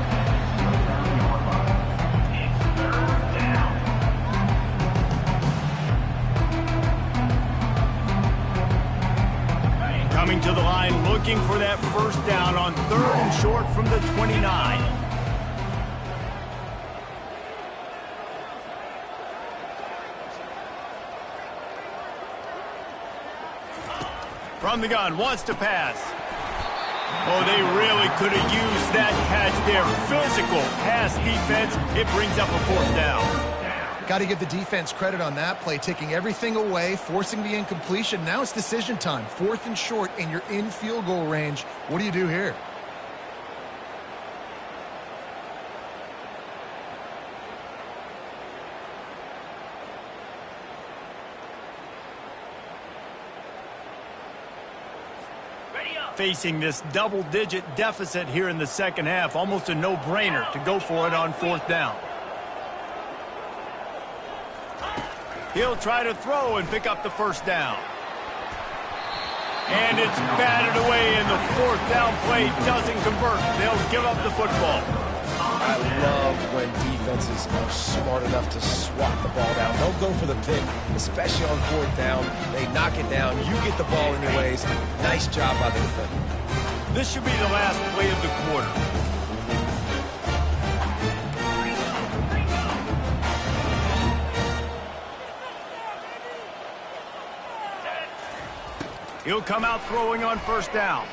Coming to the line, looking for that 1st down on 3rd and short from the 29. From the gun, wants to pass. Oh, they really could have used that catch there. Physical pass defense. It brings up a 4th down. Got to give the defense credit on that play, taking everything away, forcing the incompletion. Now it's decision time. 4th and short, and you're in field goal range. What do you do here? Facing this double-digit deficit here in the second half, almost a no-brainer to go for it on fourth down. He'll try to throw and pick up the first down. And it's batted away, and the fourth down play doesn't convert. They'll give up the football. I love when defenses are smart enough to swat the ball down. Don't go for the pick, especially on fourth down. They knock it down. You get the ball anyways. Nice job by the defender. This should be the last play of the quarter. He'll come out throwing on first down.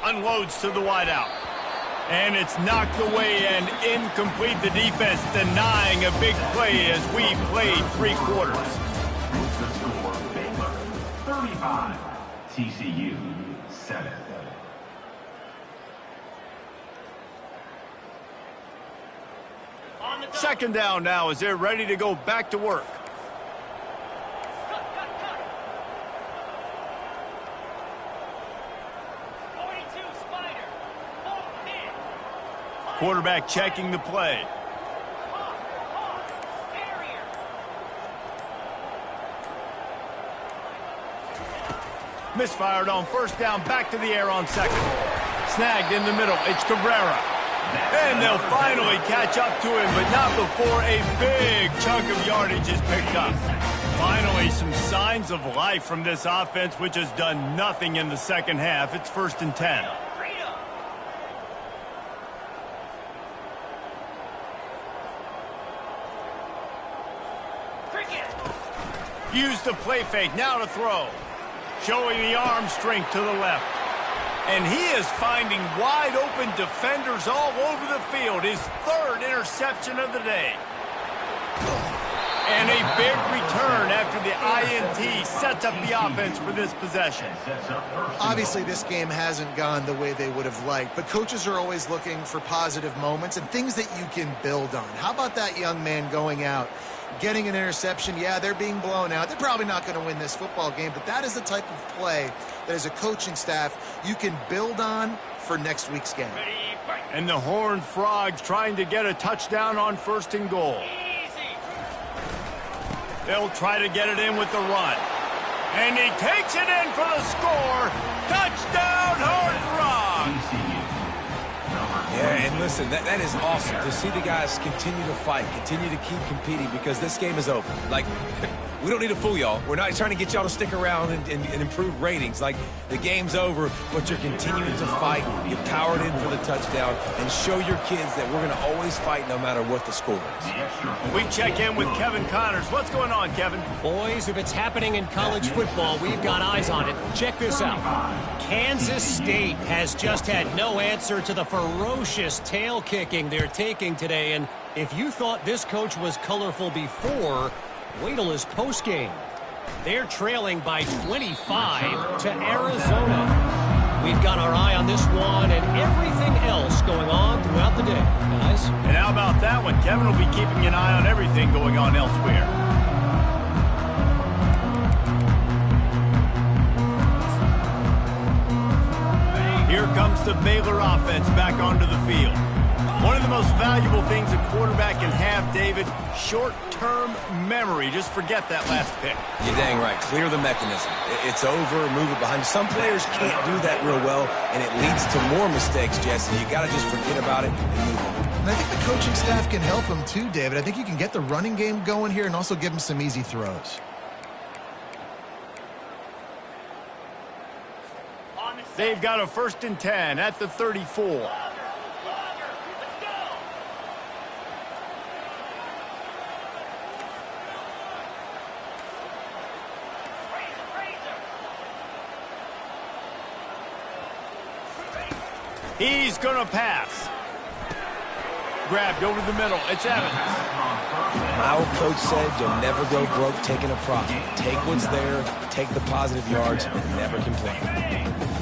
Unloads to the wideout. And it's knocked away and incomplete. The defense denying a big play as we played 3 quarters. The score, Baylor 35, TCU 7. Second down now as they're ready to go back to work. Quarterback checking the play. Misfired on first down, back to the air on second. Snagged in the middle, it's Cabrera. And they'll finally catch up to him, but not before a big chunk of yardage is picked up. Finally, some signs of life from this offense, which has done nothing in the second half. It's 1st and 10. Use the play fake, now to throw. Showing the arm strength to the left. And he is finding wide open defenders all over the field. His 3rd interception of the day. And a big return after the INT sets up the offense for this possession. Obviously, this game hasn't gone the way they would have liked, but coaches are always looking for positive moments and things that you can build on. How about that young man going out, getting an interception? Yeah, they're being blown out. They're probably not going to win this football game, but that is the type of play that as a coaching staff you can build on for next week's game. And the Horned Frogs trying to get a touchdown on 1st and goal. They'll try to get it in with the run. And he takes it in for the score. Touchdown, Horned Frogs! Yeah, and listen, that is awesome to see the guys continue to fight, continue to keep competing, because this game is over. Like, we don't need to fool y'all. We're not trying to get y'all to stick around and improve ratings. Like, the game's over, but you're continuing to fight. You powered in for the touchdown and show your kids that we're going to always fight no matter what the score is. We check in with Kevin Connors. What's going on, Kevin? Boys, if it's happening in college football, we've got eyes on it. Check this out. Kansas State has just had no answer to the ferocious tail kicking they're taking today. And if you thought this coach was colorful before, wait till his postgame. They're trailing by 25 to Arizona. We've got our eye on this one and everything else going on throughout the day, guys. And how about that one? Kevin will be keeping an eye on everything going on elsewhere. Here comes the Baylor offense back onto the field. One of the most valuable things a quarterback can have, David, short-term memory. Just forget that last pick. You're dang right. Clear the mechanism. It's over, move it behind. Some players can't do that real well, and it leads to more mistakes, Jesse. You got to just forget about it and move on. And I think the coaching staff can help him too, David. I think you can get the running game going here and also give him some easy throws. They've got a 1st and 10 at the 34. He's going to pass. Grabbed over the middle. It's Evans. My old coach said you'll never go broke taking a profit. Take what's there, take the positive yards, and never complain.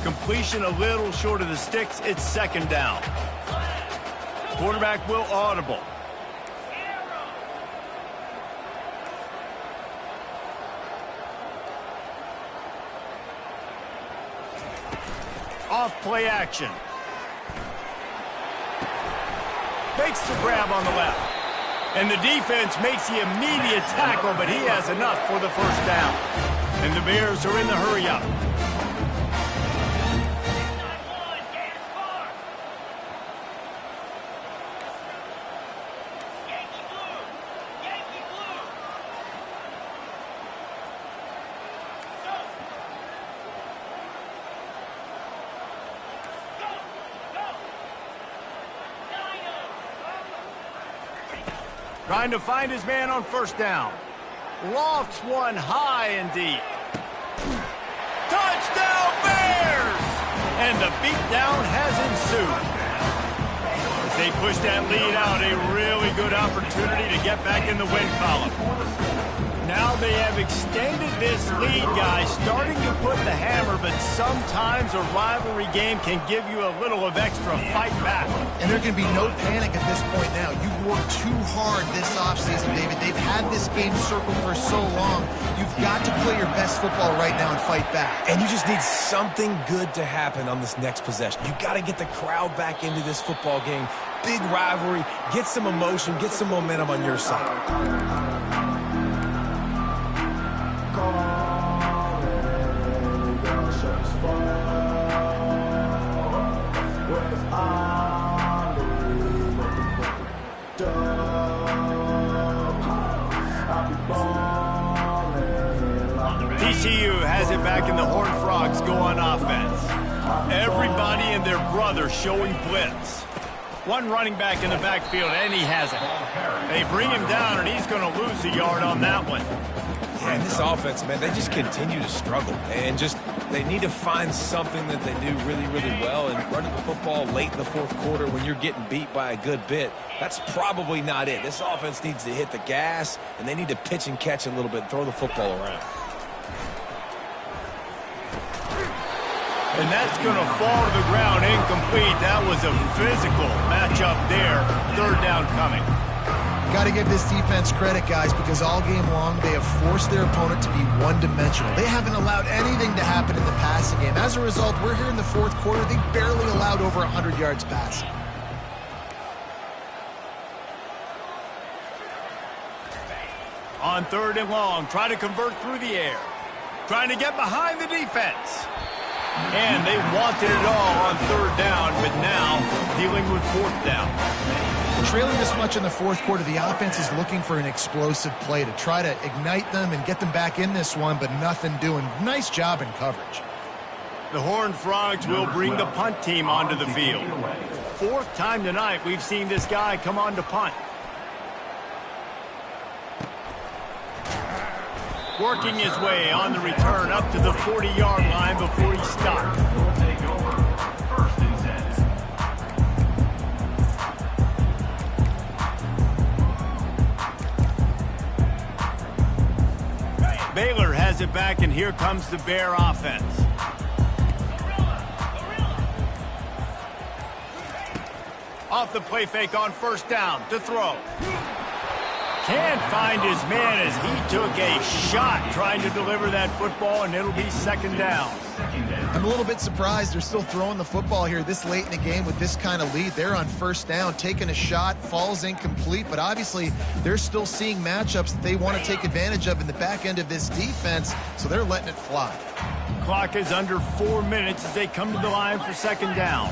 Completion a little short of the sticks. It's 2nd down. Quarterback will audible. Off play action. Makes the grab on the left. And the defense makes the immediate tackle, but he has enough for the first down. And the Bears are in the hurry-up. Trying to find his man on first down. Lofts one high and deep. Touchdown Bears! And the beatdown has ensued. As they push that lead out, a really good opportunity to get back in the win column. Now they have extended this lead, guys, starting to put the hammer, but sometimes a rivalry game can give you a little of extra fight back. And there can be no panic at this point now. You've worked too hard this offseason, David. They've had this game circled for so long. You've got to play your best football right now and fight back. And you just need something good to happen on this next possession. You got to get the crowd back into this football game. Big rivalry. Get some emotion. Get some momentum on your side. TCU has it back, and the Horned Frogs go on offense. Everybody and their brother showing blitz. One running back in the backfield, and he has it. They bring him down, and he's going to lose a yard on that one. Yeah, and this offense, man, they just continue to struggle. And they need to find something that they do really, really well. And running the football late in the fourth quarter when you're getting beat by a good bit, that's probably not it. This offense needs to hit the gas, and they need to pitch and catch a little bit, throw the football around. And that's going to fall to the ground incomplete. That was a physical matchup there. Third down coming. Got to give this defense credit, guys, because all game long they have forced their opponent to be one-dimensional. They haven't allowed anything to happen in the passing game. As a result, we're here in the fourth quarter. They barely allowed over 100 yards passing. On third and long, trying to convert through the air. Trying to get behind the defense. And they wanted it all on third down, but now dealing with fourth down. Trailing this much in the fourth quarter, the offense is looking for an explosive play to try to ignite them and get them back in this one, but nothing doing. Nice job in coverage. The Horned Frogs will bring the punt team onto the field. Fourth time tonight we've seen this guy come on to punt. Working his way on the return up to the 40-yard line before he stopped. Will take over. First and 10. Baylor has it back, and here comes the Bear offense. Off the play fake on first down to throw. Can't find his man as he took a shot trying to deliver that football, and it'll be second down. I'm a little bit surprised they're still throwing the football here this late in the game with this kind of lead. They're on first down, taking a shot, falls incomplete, but obviously they're still seeing matchups that they want to take advantage of in the back end of this defense, so they're letting it fly. Clock is under 4 minutes as they come to the line for second down.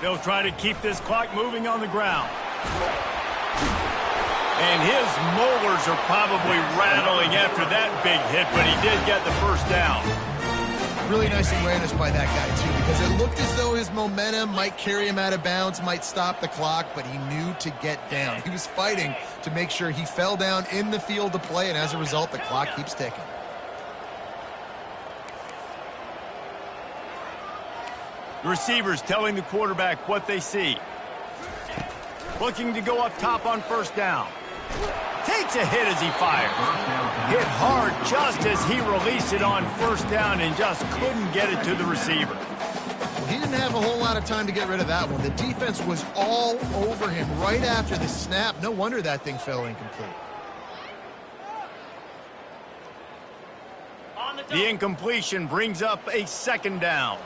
They'll try to keep this clock moving on the ground. And his molars are probably rattling after that big hit, but he did get the first down. Really nice awareness by that guy, too, because it looked as though his momentum might carry him out of bounds, might stop the clock, but he knew to get down. He was fighting to make sure he fell down in the field to play, and as a result, the clock keeps ticking. The receivers telling the quarterback what they see. Looking to go up top on first down. Takes a hit as he fires. Hit hard just as he released it on first down and just couldn't get it to the receiver. Well, he didn't have a whole lot of time to get rid of that one. The defense was all over him right after the snap. No wonder that thing fell incomplete. The incompletion brings up a second down.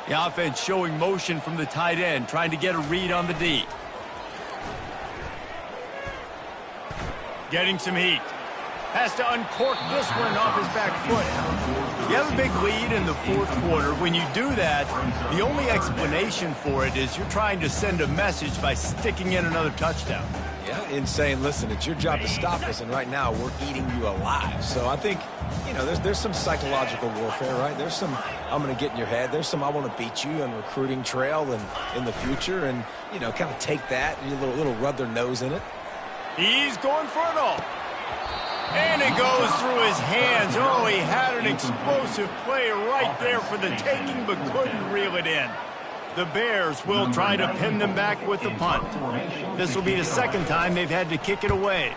The offense showing motion from the tight end, trying to get a read on the D. Getting some heat. Has to uncork this one off his back foot. You have a big lead in the fourth quarter. When you do that, the only explanation for it is you're trying to send a message by sticking in another touchdown. Yeah, and saying, listen, it's your job to stop us, and right now we're eating you alive. So I think, you know, there's some psychological warfare, right? There's some, I'm going to get in your head. There's some, I want to beat you on recruiting trail and in the future, and, you know, kind of take that, and a little rub their nose in it. He's going for it all. And it goes through his hands. Oh, he had an explosive play right there for the taking, but couldn't reel it in. The Bears will try to pin them back with the punt. This will be the second time they've had to kick it away.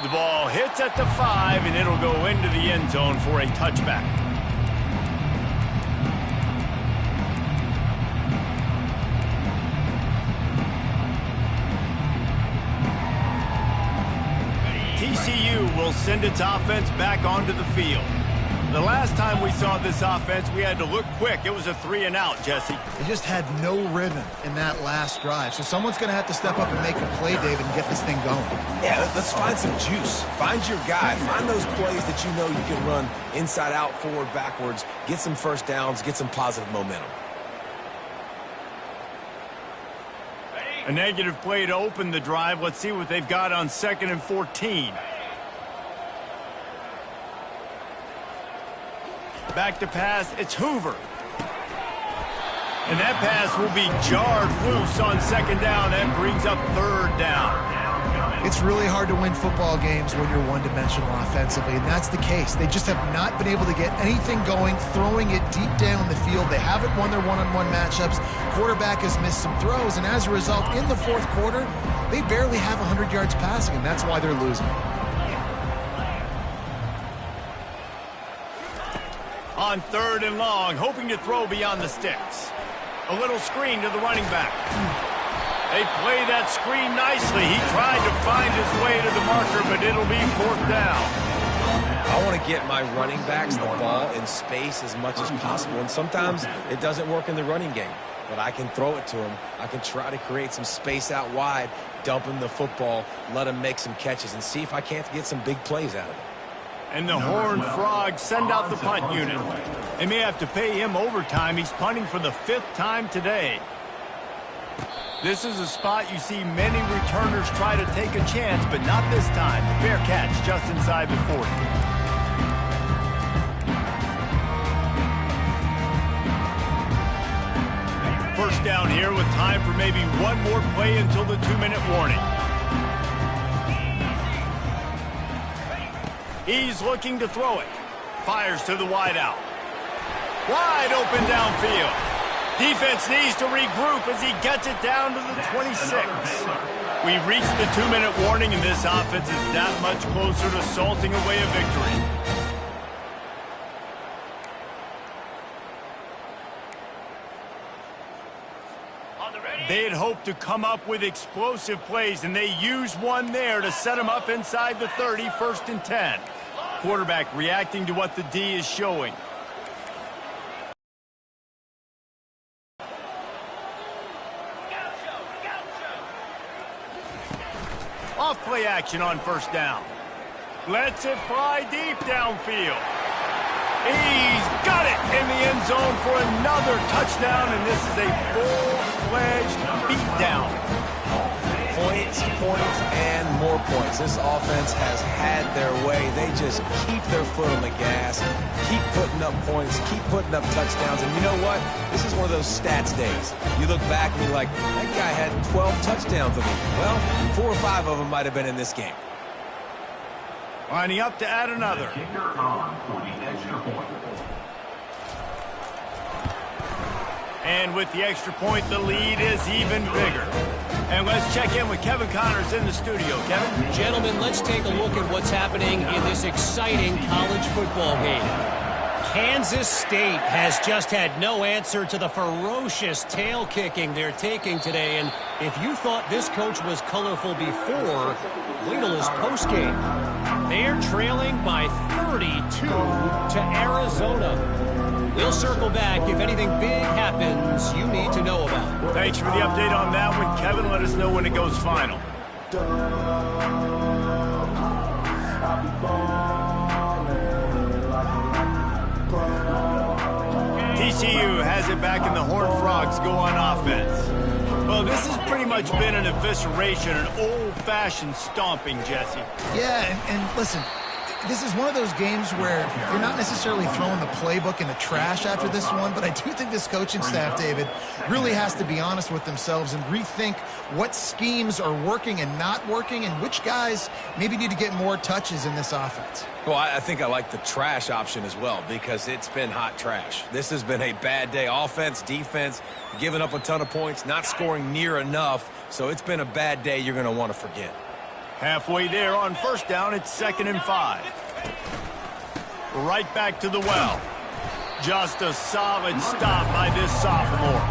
The ball hits at the 5, and it'll go into the end zone for a touchback. TCU will send its offense back onto the field. The last time we saw this offense, we had to look quick. It was a 3-and-out, Jesse. They just had no rhythm in that last drive. So someone's going to have to step up and make a play, David, and get this thing going. Yeah, let's find some juice. Find your guy. Find those plays that you know you can run inside out, forward, backwards. Get some first downs. Get some positive momentum. A negative play to open the drive. Let's see what they've got on 2nd and 14. Back to pass, it's Hoover. And that pass will be jarred loose on 2nd down. That brings up 3rd down. It's really hard to win football games when you're one-dimensional offensively, and that's the case. They just have not been able to get anything going, throwing it deep down the field. They haven't won their one-on-one matchups. Quarterback has missed some throws, and as a result, in the fourth quarter, they barely have 100 yards passing, and that's why they're losing. On 3rd and long, hoping to throw beyond the sticks. A little screen to the running back. They play that screen nicely. He tried to find his way to the marker, but it'll be 4th down. I want to get my running backs the ball in space as much as possible, and sometimes it doesn't work in the running game. But I can throw it to him. I can try to create some space out wide, dump him the football, let him make some catches, and see if I can't get some big plays out of it. And the Horned Frogs send out the punt unit. They may have to pay him overtime. He's punting for the 5th time today. This is a spot you see many returners try to take a chance, but not this time. Fair catch just inside the 40. First down here with time for maybe one more play until the 2-minute warning. He's looking to throw it. Fires to the wideout. Wide open downfield. Defense needs to regroup as he gets it down to the 26. We've reached the 2-minute warning, and this offense is that much closer to salting away a victory. They had hoped to come up with explosive plays, and they used one there to set them up inside the 30, 1st and 10. Quarterback reacting to what the D is showing. Off play action on 1st down. Lets it fly deep downfield. He's got it in the end zone for another touchdown, and this is a full-fledged beatdown. Points, and more points. This offense has had their way. They just keep their foot on the gas, keep putting up points, keep putting up touchdowns. And you know what? This is one of those stats days. You look back and you're like, that guy had 12 touchdowns in him. Well, 4 or 5 of them might have been in this game. Lining up to add another. Kicker on for the extra point. And with the extra point, the lead is even bigger. And let's check in with Kevin Connors in the studio. Kevin? Gentlemen, let's take a look at what's happening in this exciting college football game. Kansas State has just had no answer to the ferocious tail kicking they're taking today. And if you thought this coach was colorful before, wait till his postgame. They're trailing by 32 to Arizona. We'll circle back if anything big happens you need to know about. Thanks for the update on that one, Kevin. Let us know when it goes final. TCU has it back and the Horned Frogs go on offense. Well, this has pretty much been an evisceration, an old-fashioned stomping, Jesse. Yeah, and listen, this is one of those games where you're not necessarily throwing the playbook in the trash after this one, but I do think this coaching staff, David, really has to be honest with themselves and rethink what schemes are working and not working and which guys maybe need to get more touches in this offense. Well, I think I like the trash option as well because it's been hot trash. This has been a bad day. Offense, defense, giving up a ton of points, not scoring near enough. So it's been a bad day you're going to want to forget. Halfway there on first down, it's 2nd and 5. Right back to the well. Just a solid stop by this sophomore.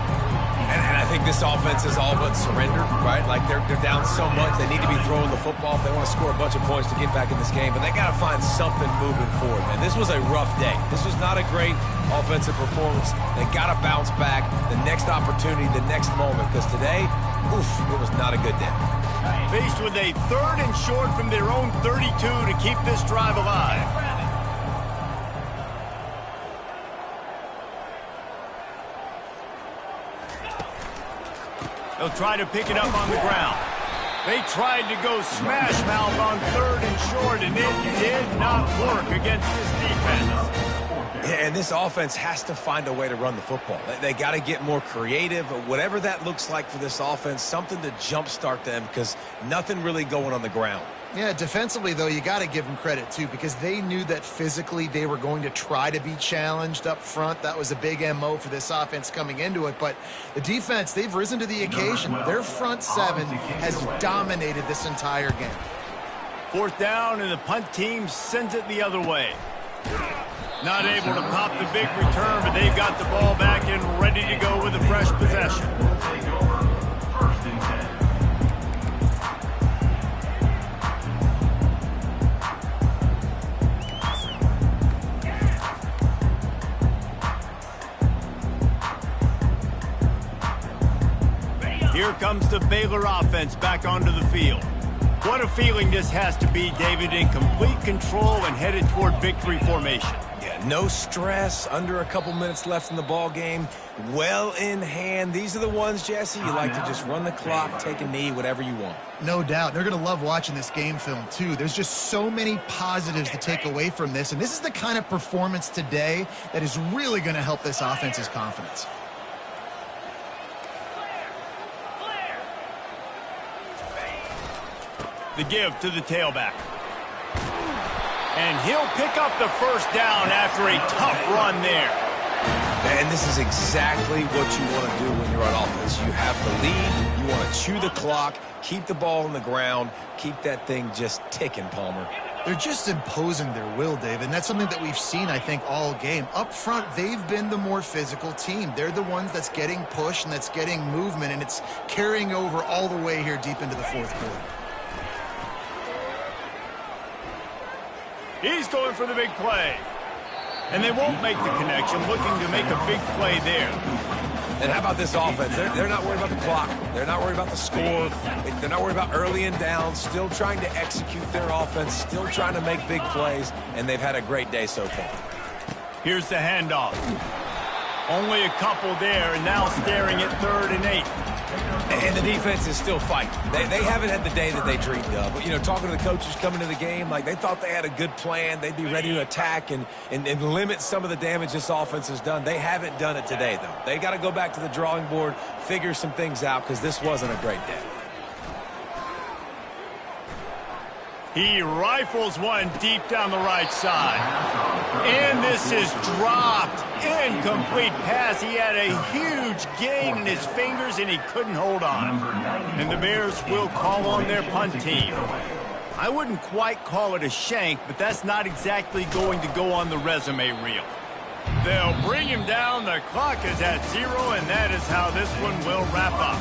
And I think this offense is all but surrendered, right? Like they're down so much, they need to be throwing the football if they want to score a bunch of points to get back in this game. But they got to find something moving forward, man. This was a rough day. This was not a great offensive performance. They got to bounce back the next opportunity, the next moment, because today, oof, it was not a good day. Faced with a 3rd and short from their own 32 to keep this drive alive. They'll try to pick it up on the ground. They tried to go smash mouth on 3rd and short, and it did not work against this defense. Yeah, and this offense has to find a way to run the football. They got to get more creative, whatever that looks like for this offense, something to jumpstart them because nothing really going on the ground. Yeah, defensively, though, you got to give them credit, too, because they knew that physically they were going to try to be challenged up front. That was a big MO for this offense coming into it. But the defense, they've risen to the occasion. Their front 7 has dominated this entire game. 4th down, and the punt team sends it the other way. Not able to pop the big return, but they've got the ball back and ready to go with a fresh possession. First and 10. Here comes the Baylor offense back onto the field. What a feeling this has to be, David, in complete control and headed toward victory formation. Yeah, no stress, under a couple minutes left in the ball game, well in hand. These are the ones, Jesse, you like to just run the clock, take a knee, whatever you want. No doubt. They're going to love watching this game film, too. There's just so many positives to take away from this, and this is the kind of performance today that is really going to help this offense's confidence. The give to the tailback. And he'll pick up the first down after a tough run there. And this is exactly what you want to do when you're on offense. You have the lead, you want to chew the clock, keep the ball on the ground, keep that thing just ticking, Palmer. They're just imposing their will, David, and that's something that we've seen, I think, all game. Up front, they've been the more physical team. They're the ones that's getting pushed and that's getting movement, and it's carrying over all the way here deep into the 4th quarter. He's going for the big play. And they won't make the connection, looking to make a big play there. And how about this offense? They're not worried about the clock. They're not worried about the score. They're not worried about early and down. Still trying to execute their offense. Still trying to make big plays. And they've had a great day so far. Here's the handoff. Only a couple there, and now staring at 3rd and 8. And the defense is still fighting. They haven't had the day that they dreamed of. But, you know, talking to the coaches coming to the game, like they thought they had a good plan. They'd be ready to attack and limit some of the damage this offense has done. They haven't done it today, though. They got to go back to the drawing board, figure some things out, because this wasn't a great day. He rifles one deep down the right side. And this is dropped. Incomplete pass. He had a huge gain in his fingers, and he couldn't hold on. And the Bears will call on their punt team. I wouldn't quite call it a shank, but that's not exactly going to go on the resume reel. They'll bring him down. The clock is at 0, and that is how this one will wrap up.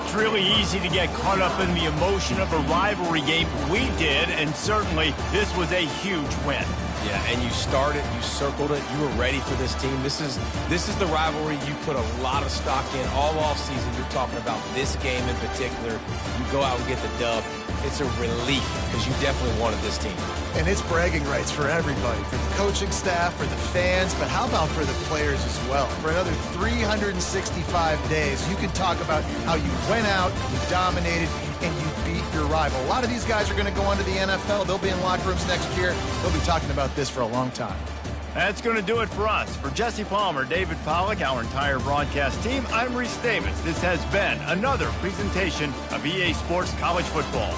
It's really easy to get caught up in the emotion of a rivalry game. We did, and certainly this was a huge win. Yeah, and you started, you circled it, you were ready for this team. This is the rivalry you put a lot of stock in all offseason. You're talking about this game in particular. You go out and get the dub. It's a relief because you definitely wanted this team. And it's bragging rights for everybody, for the coaching staff, for the fans, but how about for the players as well? For another 365 days, you can talk about how you went out, you dominated, and you beat your rival. A lot of these guys are going to go on to the NFL. They'll be in locker rooms next year. They'll be talking about this for a long time. That's going to do it for us. For Jesse Palmer, David Pollack, our entire broadcast team, I'm Reese Davis. This has been another presentation of EA Sports College Football.